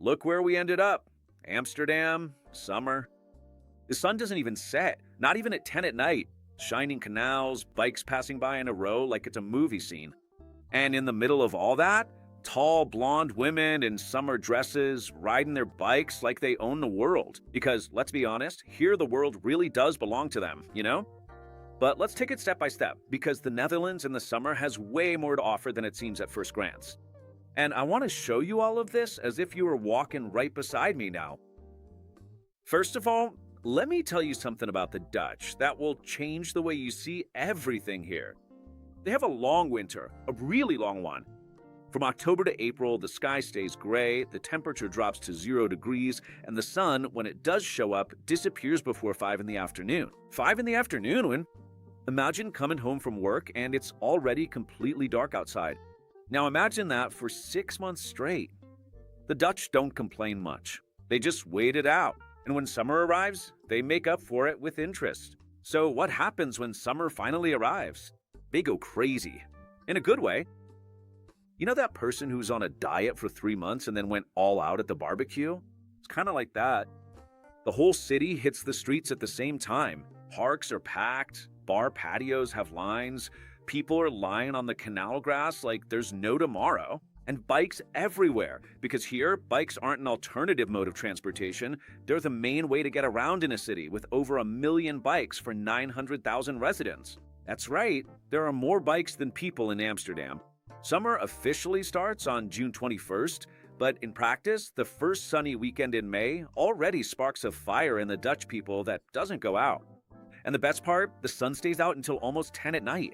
look where we ended up. Amsterdam, summer. The sun doesn't even set, not even at 10 at night. Shining canals, bikes passing by in a row like it's a movie scene. And in the middle of all that, tall blonde women in summer dresses riding their bikes like they own the world. Because, let's be honest, here the world really does belong to them, you know? But let's take it step by step, because the Netherlands in the summer has way more to offer than it seems at first glance. And I want to show you all of this as if you were walking right beside me now. First of all, let me tell you something about the Dutch that will change the way you see everything here. They have a long winter, a really long one. From October to April, the sky stays gray, the temperature drops to 0 degrees, and the sun, when it does show up, disappears before 5 in the afternoon. 5 in the afternoon? Imagine coming home from work and it's already completely dark outside. Now imagine that for 6 months straight. The Dutch don't complain much. They just wait it out. And when summer arrives, they make up for it with interest. So what happens when summer finally arrives? They go crazy. In a good way. You know that person who's on a diet for 3 months and then went all out at the barbecue? It's kind of like that. The whole city hits the streets at the same time. Parks are packed, bar patios have lines, people are lying on the canal grass like there's no tomorrow. And bikes everywhere, because here, bikes aren't an alternative mode of transportation. They're the main way to get around in a city with over 1 million bikes for 900,000 residents. That's right, there are more bikes than people in Amsterdam. Summer officially starts on June 21st, but in practice, the first sunny weekend in May already sparks a fire in the Dutch people that doesn't go out. And the best part, the sun stays out until almost 10 at night.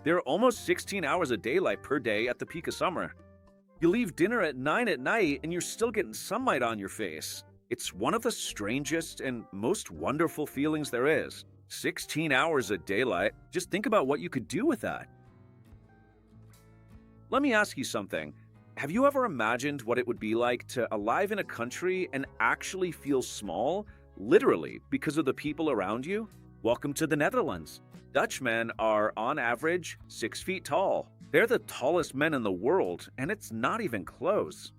There are almost 16 hours of daylight per day at the peak of summer. You leave dinner at 9 at night and you're still getting sunlight on your face. It's one of the strangest and most wonderful feelings there is. 16 hours of daylight. Just think about what you could do with that. Let me ask you something. Have you ever imagined what it would be like to alive in a country and actually feel small, literally, because of the people around you? Welcome to the Netherlands. Dutch men are, on average, 6 feet tall. They're the tallest men in the world, and it's not even close.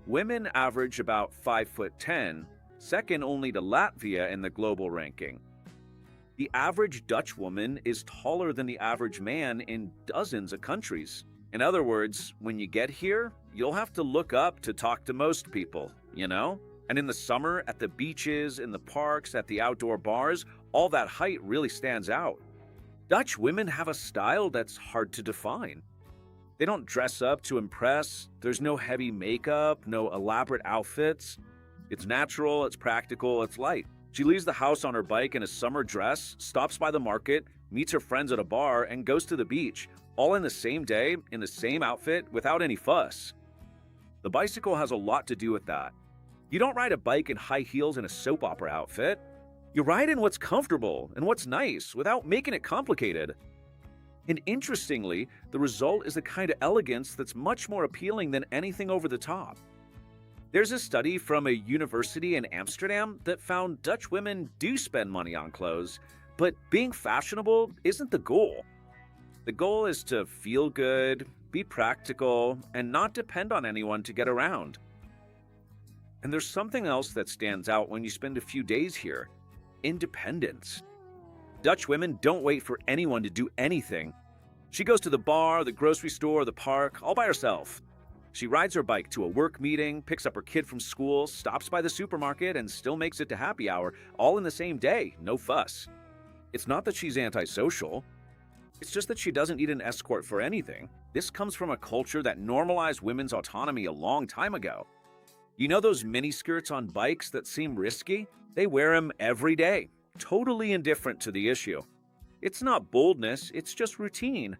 Women average about 5'10", second only to Latvia in the global ranking. The average Dutch woman is taller than the average man in dozens of countries. In other words, when you get here, you'll have to look up to talk to most people, you know? And in the summer, at the beaches, in the parks, at the outdoor bars, all that height really stands out. Dutch women have a style that's hard to define. They don't dress up to impress, there's no heavy makeup, no elaborate outfits. It's natural, it's practical, it's light. She leaves the house on her bike in a summer dress, stops by the market, meets her friends at a bar, and goes to the beach, all in the same day, in the same outfit, without any fuss. The bicycle has a lot to do with that. You don't ride a bike in high heels in a soap opera outfit. You ride in what's comfortable and what's nice without making it complicated. And interestingly, the result is a kind of elegance that's much more appealing than anything over the top. There's a study from a university in Amsterdam that found Dutch women do spend money on clothes, but being fashionable isn't the goal. The goal is to feel good, be practical, and not depend on anyone to get around. And there's something else that stands out when you spend a few days here: independence. Dutch women don't wait for anyone to do anything. She goes to the bar, the grocery store, the park, all by herself. She rides her bike to a work meeting, picks up her kid from school, stops by the supermarket, and still makes it to happy hour, all in the same day, no fuss. It's not that she's antisocial. It's just that she doesn't need an escort for anything. This comes from a culture that normalized women's autonomy a long time ago. You know those miniskirts on bikes that seem risky? They wear them every day, totally indifferent to the issue. It's not boldness, it's just routine.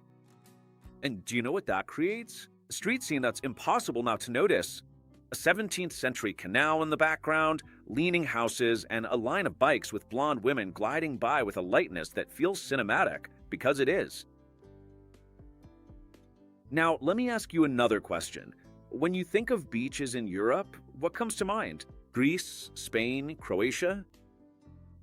And do you know what that creates? A street scene that's impossible not to notice. A 17th century canal in the background, leaning houses, and a line of bikes with blonde women gliding by with a lightness that feels cinematic, because it is. Now, let me ask you another question. When you think of beaches in Europe, what comes to mind? Greece, Spain, Croatia?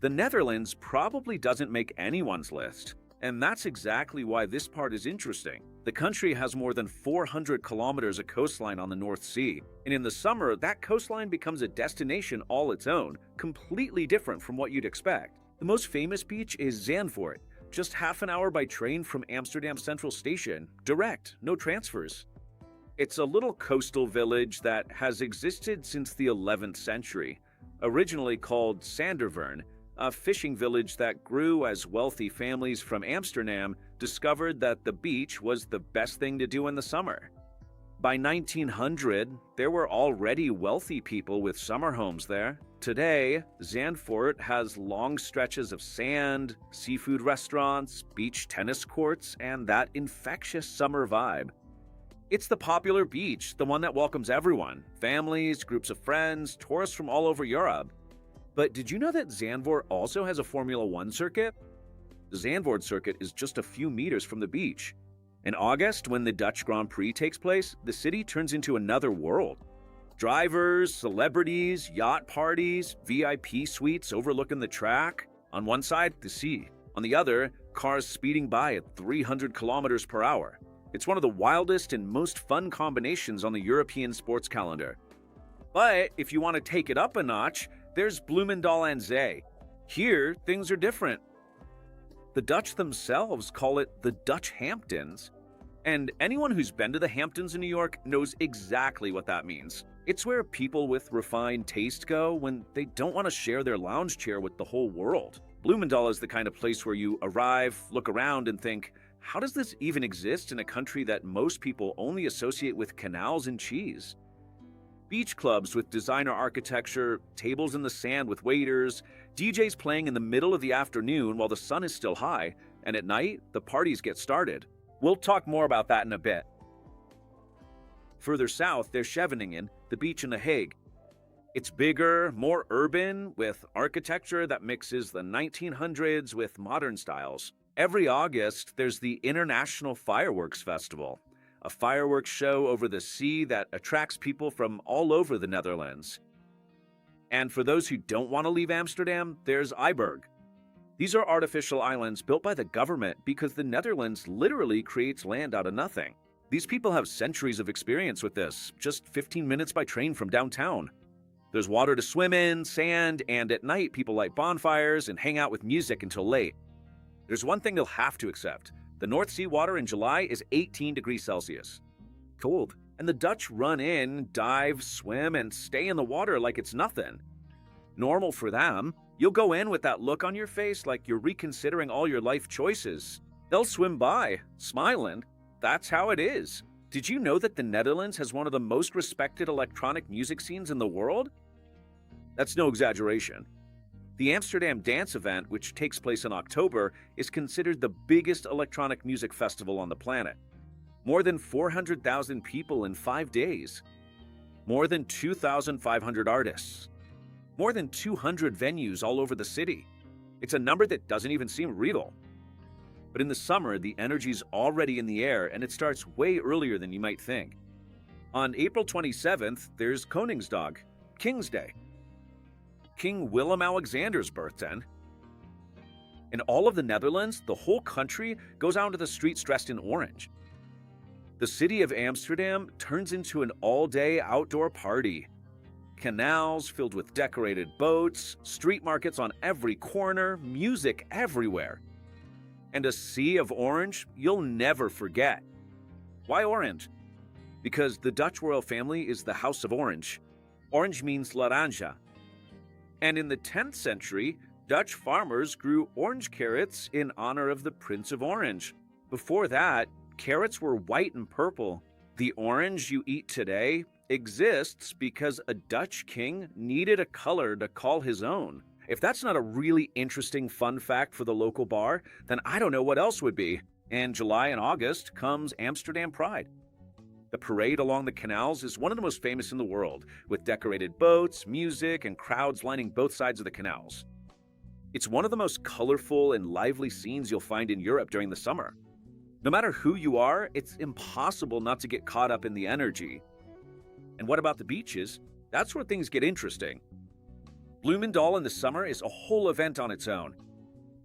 The Netherlands probably doesn't make anyone's list. And that's exactly why this part is interesting. The country has more than 400 kilometers of coastline on the North Sea, and in the summer, that coastline becomes a destination all its own, completely different from what you'd expect. The most famous beach is Zandvoort, just half an hour by train from Amsterdam Central Station, direct, no transfers. It's a little coastal village that has existed since the 11th century, originally called Sandervern, a fishing village that grew as wealthy families from Amsterdam discovered that the beach was the best thing to do in the summer. By 1900, there were already wealthy people with summer homes there. Today, Zandvoort has long stretches of sand, seafood restaurants, beach tennis courts, and that infectious summer vibe. It's the popular beach, the one that welcomes everyone, families, groups of friends, tourists from all over Europe. But did you know that Zandvoort also has a Formula One circuit? The Zandvoort circuit is just a few meters from the beach. In August, when the Dutch Grand Prix takes place, the city turns into another world. Drivers, celebrities, yacht parties, VIP suites overlooking the track. On one side, the sea. On the other, cars speeding by at 300 kilometers per hour. It's one of the wildest and most fun combinations on the European sports calendar. But if you want to take it up a notch, there's Bloemendaal aan Zee. Here, things are different. The Dutch themselves call it the Dutch Hamptons. And anyone who's been to the Hamptons in New York knows exactly what that means. It's where people with refined taste go when they don't want to share their lounge chair with the whole world. Bloemendaal is the kind of place where you arrive, look around, and think, how does this even exist in a country that most people only associate with canals and cheese? Beach clubs with designer architecture, tables in the sand with waiters, DJs playing in the middle of the afternoon while the sun is still high, and at night, the parties get started. We'll talk more about that in a bit. Further south, there's Scheveningen, the beach in The Hague. It's bigger, more urban, with architecture that mixes the 1900s with modern styles. Every August, there's the International Fireworks Festival, a fireworks show over the sea that attracts people from all over the Netherlands. And for those who don't want to leave Amsterdam, there's Eiberg. These are artificial islands built by the government because the Netherlands literally creates land out of nothing. These people have centuries of experience with this, just 15 minutes by train from downtown. There's water to swim in, sand, and at night people light bonfires and hang out with music until late. There's one thing you'll have to accept. The North Sea water in July is 18 degrees Celsius. Cold. And the Dutch run in, dive, swim, and stay in the water like it's nothing. Normal for them. You'll go in with that look on your face like you're reconsidering all your life choices. They'll swim by, smiling. That's how it is. Did you know that the Netherlands has one of the most respected electronic music scenes in the world? That's no exaggeration. The Amsterdam Dance Event, which takes place in October, is considered the biggest electronic music festival on the planet. More than 400,000 people in 5 days. More than 2,500 artists. More than 200 venues all over the city. It's a number that doesn't even seem real. But in the summer, the energy's already in the air and it starts way earlier than you might think. On April 27th, there's Koningsdag, King's Day. King Willem-Alexander's birthday. In all of the Netherlands, the whole country goes out into the streets dressed in orange. The city of Amsterdam turns into an all-day outdoor party. Canals filled with decorated boats, street markets on every corner, music everywhere. And a sea of orange you'll never forget. Why orange? Because the Dutch royal family is the House of Orange. Orange means laranja. And in the 10th century, Dutch farmers grew orange carrots in honor of the Prince of Orange. Before that, carrots were white and purple. The orange you eat today exists because a Dutch king needed a color to call his own. If that's not a really interesting fun fact for the local bar, then I don't know what else would be. In July and August comes Amsterdam Pride. The parade along the canals is one of the most famous in the world, with decorated boats, music, and crowds lining both sides of the canals. It's one of the most colorful and lively scenes you'll find in Europe during the summer. No matter who you are, it's impossible not to get caught up in the energy. And what about the beaches? That's where things get interesting. Bloemendaal in the summer is a whole event on its own.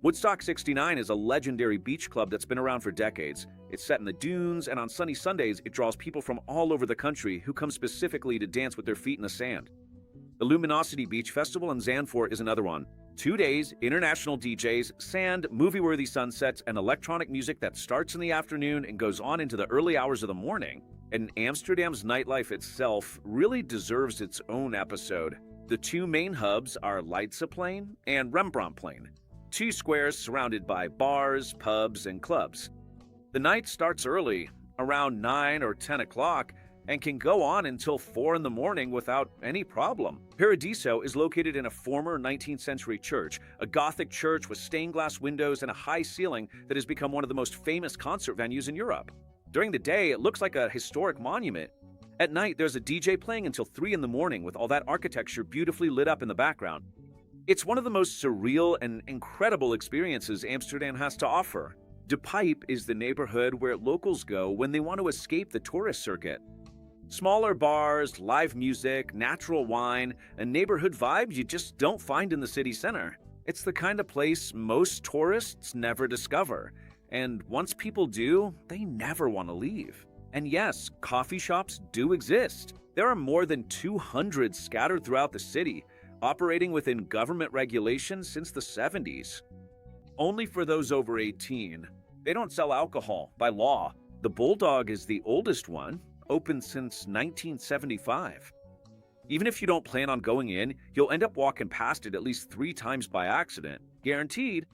Woodstock 69 is a legendary beach club that's been around for decades. It's set in the dunes, and on sunny Sundays, it draws people from all over the country who come specifically to dance with their feet in the sand. The Luminosity Beach Festival in Zandvoort is another one. 2 days, international DJs, sand, movie-worthy sunsets, and electronic music that starts in the afternoon and goes on into the early hours of the morning. And Amsterdam's nightlife itself really deserves its own episode. The two main hubs are Leidseplein and Rembrandtplein, 2 squares surrounded by bars, pubs, and clubs. The night starts early, around 9 or 10 o'clock, and can go on until 4 in the morning without any problem. Paradiso is located in a former 19th century church, a Gothic church with stained glass windows and a high ceiling that has become one of the most famous concert venues in Europe. During the day, it looks like a historic monument. At night, there's a DJ playing until 3 in the morning with all that architecture beautifully lit up in the background. It's one of the most surreal and incredible experiences Amsterdam has to offer. De Pijp is the neighborhood where locals go when they want to escape the tourist circuit. Smaller bars, live music, natural wine, and neighborhood vibes you just don't find in the city center. It's the kind of place most tourists never discover, and once people do, they never want to leave. And yes, coffee shops do exist. There are more than 200 scattered throughout the city, operating within government regulations since the 70s. Only for those over 18. They don't sell alcohol by law. The Bulldog is the oldest one, open since 1975. Even if you don't plan on going in, you'll end up walking past it at least 3 times by accident. Guaranteed.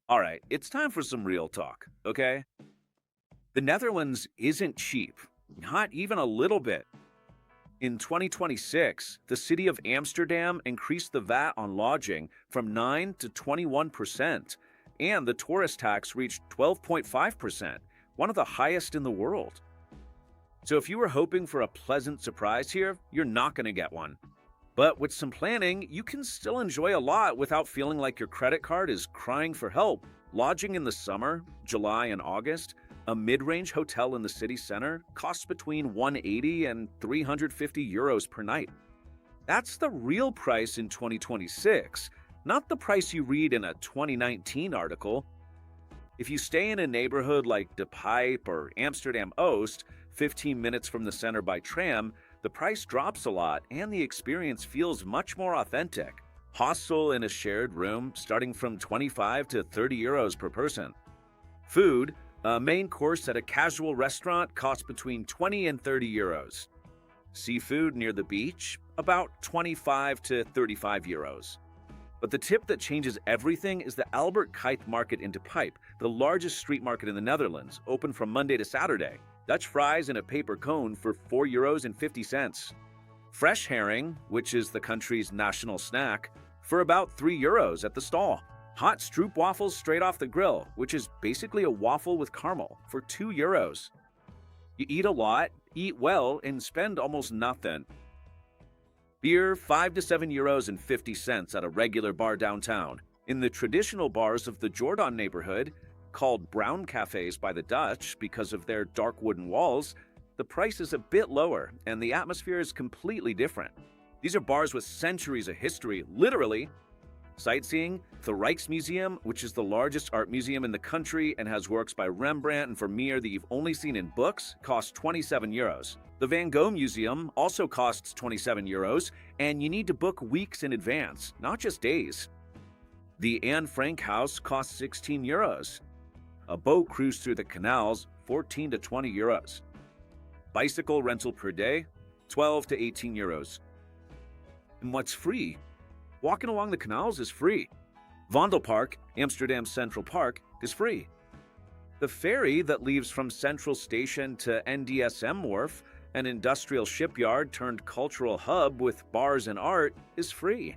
Alright, it's time for some real talk, okay? The Netherlands isn't cheap, not even a little bit. In 2026, the city of Amsterdam increased the VAT on lodging from 9 to 21%, and the tourist tax reached 12.5%. One of the highest in the world. So if you were hoping for a pleasant surprise here, you're not going to get one. But with some planning, you can still enjoy a lot without feeling like your credit card is crying for help. Lodging in the summer, July and August, a mid-range hotel in the city center costs between 180 and 350 euros per night. That's the real price in 2026, not the price you read in a 2019 article. If you stay in a neighborhood like De Pijp or Amsterdam Oost, 15 minutes from the center by tram, the price drops a lot and the experience feels much more authentic. Hostel in a shared room starting from 25 to 30 euros per person. Food, a main course at a casual restaurant costs between 20 and 30 euros. Seafood near the beach, about 25 to 35 euros. But the tip that changes everything is the Albert Kuip market in De Pijp, the largest street market in the Netherlands, open from Monday to Saturday. Dutch fries in a paper cone for 4.50 euros. Fresh herring, which is the country's national snack, for about 3 euros at the stall. Hot stroop waffles straight off the grill, which is basically a waffle with caramel, for 2 euros. You eat a lot, eat well, and spend almost nothing. Beer, 5 to 7 euros and 50 cents at a regular bar downtown. In the traditional bars of the Jordan neighborhood, called brown cafes by the Dutch because of their dark wooden walls, the price is a bit lower and the atmosphere is completely different. These are bars with centuries of history, literally. Sightseeing, the Rijksmuseum, which is the largest art museum in the country and has works by Rembrandt and Vermeer that you've only seen in books, costs 27 euros. The Van Gogh Museum also costs 27 euros, and you need to book weeks in advance, not just days. The Anne Frank house costs 16 euros. A boat cruise through the canals, 14 to 20 euros. Bicycle rental per day, 12 to 18 euros. And what's free? Walking along the canals is free. Vondelpark, Amsterdam's Central Park, is free. The ferry that leaves from Central Station to NDSM Wharf, an industrial shipyard turned cultural hub with bars and art, is free.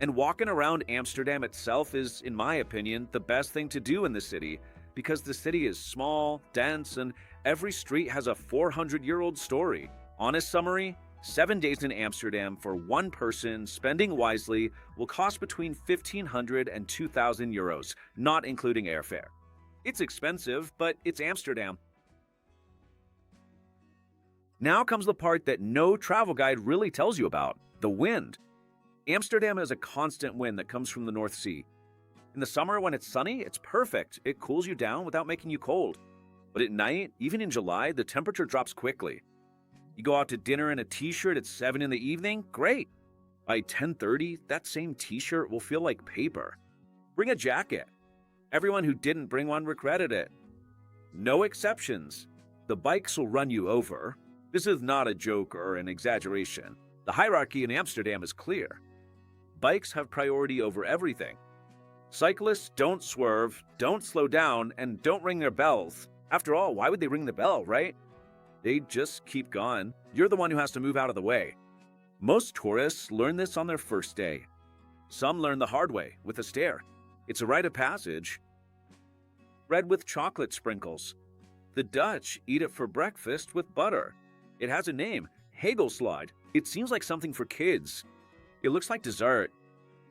And walking around Amsterdam itself is, in my opinion, the best thing to do in the city, because the city is small, dense, and every street has a 400-year-old story. Honest summary, 7 days in Amsterdam for one person, spending wisely, will cost between 1,500 and 2,000 euros, not including airfare. It's expensive, but it's Amsterdam. Now comes the part that no travel guide really tells you about, the wind. Amsterdam has a constant wind that comes from the North Sea. In the summer, when it's sunny, it's perfect. It cools you down without making you cold. But at night, even in July, the temperature drops quickly. You go out to dinner in a t-shirt at 7 in the evening? Great. By 10:30, that same t-shirt will feel like paper. Bring a jacket. Everyone who didn't bring one regretted it. No exceptions. The bikes will run you over. This is not a joke or an exaggeration. The hierarchy in Amsterdam is clear. Bikes have priority over everything. Cyclists don't swerve, don't slow down, and don't ring their bells. After all, why would they ring the bell, right? They just keep going. You're the one who has to move out of the way. Most tourists learn this on their first day. Some learn the hard way, with a stare. It's a rite of passage. Bread with chocolate sprinkles. The Dutch eat it for breakfast with butter. It has a name, hagelslide. It seems like something for kids. It looks like dessert.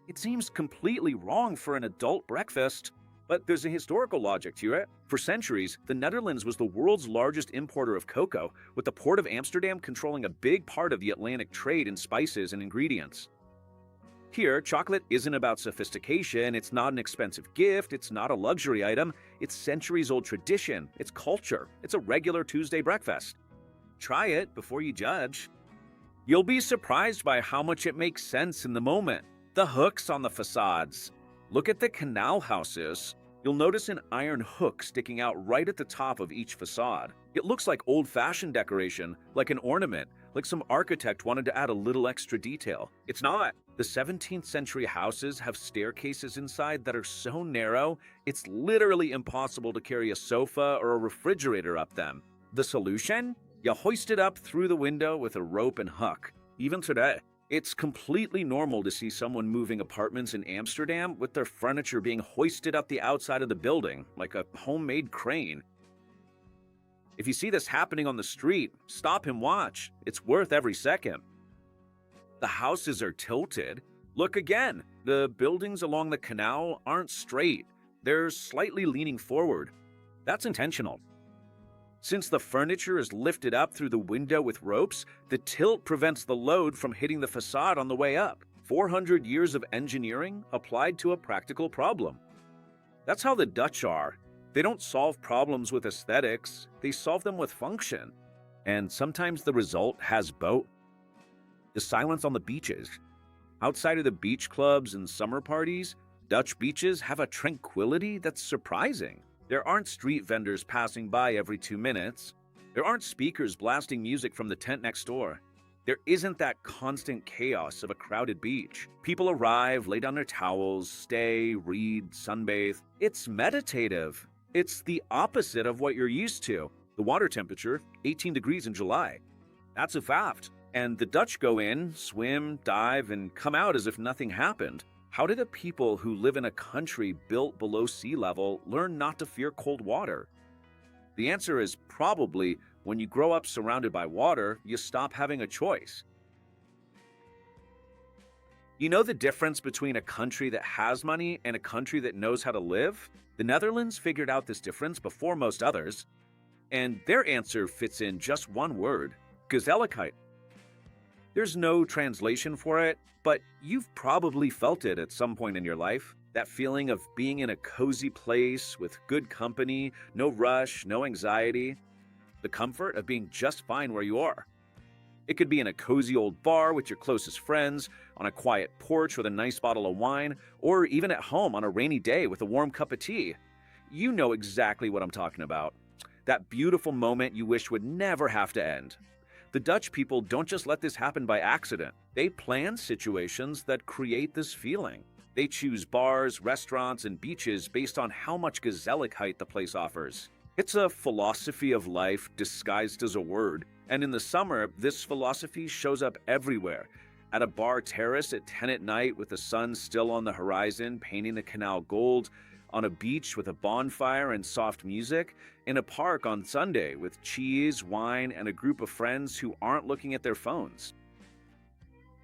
It seems completely wrong for an adult breakfast. But there's a historical logic to it. For centuries, the Netherlands was the world's largest importer of cocoa, with the port of Amsterdam controlling a big part of the Atlantic trade in spices and ingredients. Here, chocolate isn't about sophistication, it's not an expensive gift, it's not a luxury item, it's centuries-old tradition, it's culture, it's a regular Tuesday breakfast. Try it before you judge. You'll be surprised by how much it makes sense in the moment. The hooks on the facades. Look at the canal houses. You'll notice an iron hook sticking out right at the top of each facade. It looks like old-fashioned decoration, like an ornament, like some architect wanted to add a little extra detail. It's not. The 17th century houses have staircases inside that are so narrow, it's literally impossible to carry a sofa or a refrigerator up them. The solution? You hoist it up through the window with a rope and hook. Even today, it's completely normal to see someone moving apartments in Amsterdam with their furniture being hoisted up the outside of the building, like a homemade crane. If you see this happening on the street, stop and watch. It's worth every second. The houses are tilted. Look again. The buildings along the canal aren't straight. They're slightly leaning forward. That's intentional. Since the furniture is lifted up through the window with ropes, the tilt prevents the load from hitting the facade on the way up. 400 years of engineering applied to a practical problem. That's how the Dutch are. They don't solve problems with aesthetics, they solve them with function. And sometimes the result has both. The silence on the beaches. Outside of the beach clubs and summer parties, Dutch beaches have a tranquility that's surprising. There aren't street vendors passing by every 2 minutes. There aren't speakers blasting music from the tent next door. There isn't that constant chaos of a crowded beach. People arrive, lay down their towels, stay, read, sunbathe. It's meditative. It's the opposite of what you're used to. The water temperature, 18 degrees in July. That's a fact. And the Dutch go in, swim, dive, and come out as if nothing happened. How did the people who live in a country built below sea level learn not to fear cold water? The answer is probably when you grow up surrounded by water, you stop having a choice. You know the difference between a country that has money and a country that knows how to live? The Netherlands figured out this difference before most others, and their answer fits in just one word: gezelligheid. There's no translation for it, but you've probably felt it at some point in your life. That feeling of being in a cozy place with good company, no rush, no anxiety. The comfort of being just fine where you are. It could be in a cozy old bar with your closest friends, on a quiet porch with a nice bottle of wine, or even at home on a rainy day with a warm cup of tea. You know exactly what I'm talking about. That beautiful moment you wish would never have to end. The Dutch people don't just let this happen by accident. They plan situations that create this feeling. They choose bars, restaurants, and beaches based on how much gezelligheid the place offers. It's a philosophy of life disguised as a word. And in the summer, this philosophy shows up everywhere. At a bar terrace at 10 at night with the sun still on the horizon, painting the canal gold, on a beach with a bonfire and soft music, in a park on Sunday with cheese, wine, and a group of friends who aren't looking at their phones.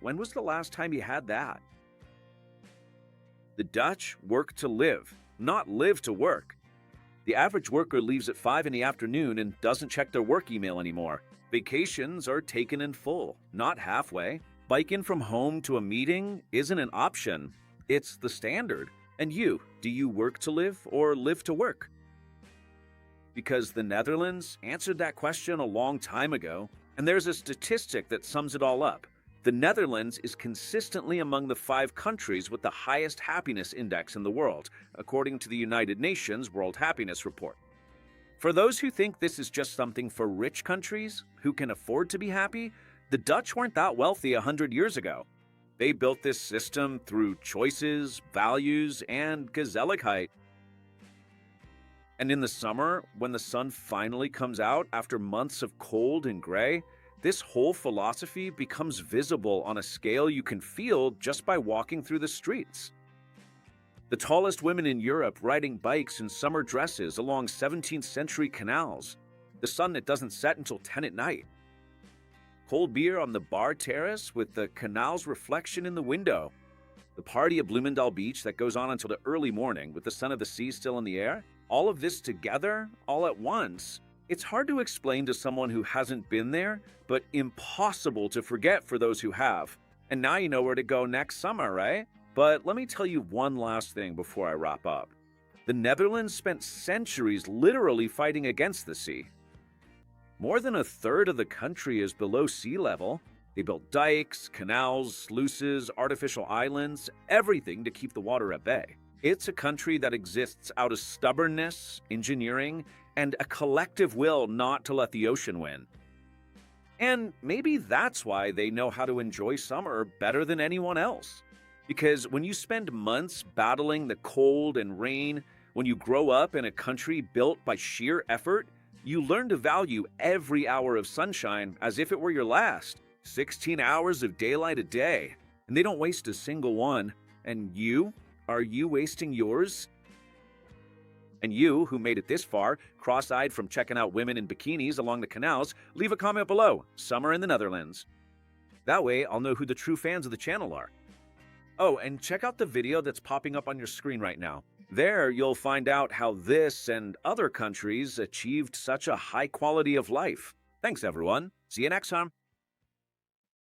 When was the last time you had that? The Dutch work to live, not live to work. The average worker leaves at 5 in the afternoon and doesn't check their work email anymore. Vacations are taken in full, not halfway. Biking from home to a meeting isn't an option, it's the standard. And you, do you work to live or live to work? Because the Netherlands answered that question a long time ago, and there's a statistic that sums it all up. The Netherlands is consistently among the 5 countries with the highest happiness index in the world, according to the United Nations World Happiness Report. For those who think this is just something for rich countries who can afford to be happy, the Dutch weren't that wealthy 100 years ago. They built this system through choices, values, and gezelligheid. And in the summer, when the sun finally comes out after months of cold and gray, this whole philosophy becomes visible on a scale you can feel just by walking through the streets. The tallest women in Europe riding bikes in summer dresses along 17th century canals. The sun that doesn't set until 10 at night. Cold beer on the bar terrace with the canal's reflection in the window. The party at Bloemendaal Beach that goes on until the early morning with the sun of the sea still in the air. All of this together, all at once. It's hard to explain to someone who hasn't been there, but impossible to forget for those who have. And now you know where to go next summer, right? But let me tell you one last thing before I wrap up. The Netherlands spent centuries literally fighting against the sea. More than a third of the country is below sea level. They built dikes, canals, sluices, artificial islands, everything to keep the water at bay. It's a country that exists out of stubbornness, engineering, and a collective will not to let the ocean win. And maybe that's why they know how to enjoy summer better than anyone else. Because when you spend months battling the cold and rain, when you grow up in a country built by sheer effort, you learn to value every hour of sunshine as if it were your last. 16 hours of daylight a day, and they don't waste a single one. And you? Are you wasting yours? And you, who made it this far, cross-eyed from checking out women in bikinis along the canals, leave a comment below, summer in the Netherlands. That way, I'll know who the true fans of the channel are. Oh, and check out the video that's popping up on your screen right now. There, you'll find out how this and other countries achieved such a high quality of life. Thanks, everyone. See you next time.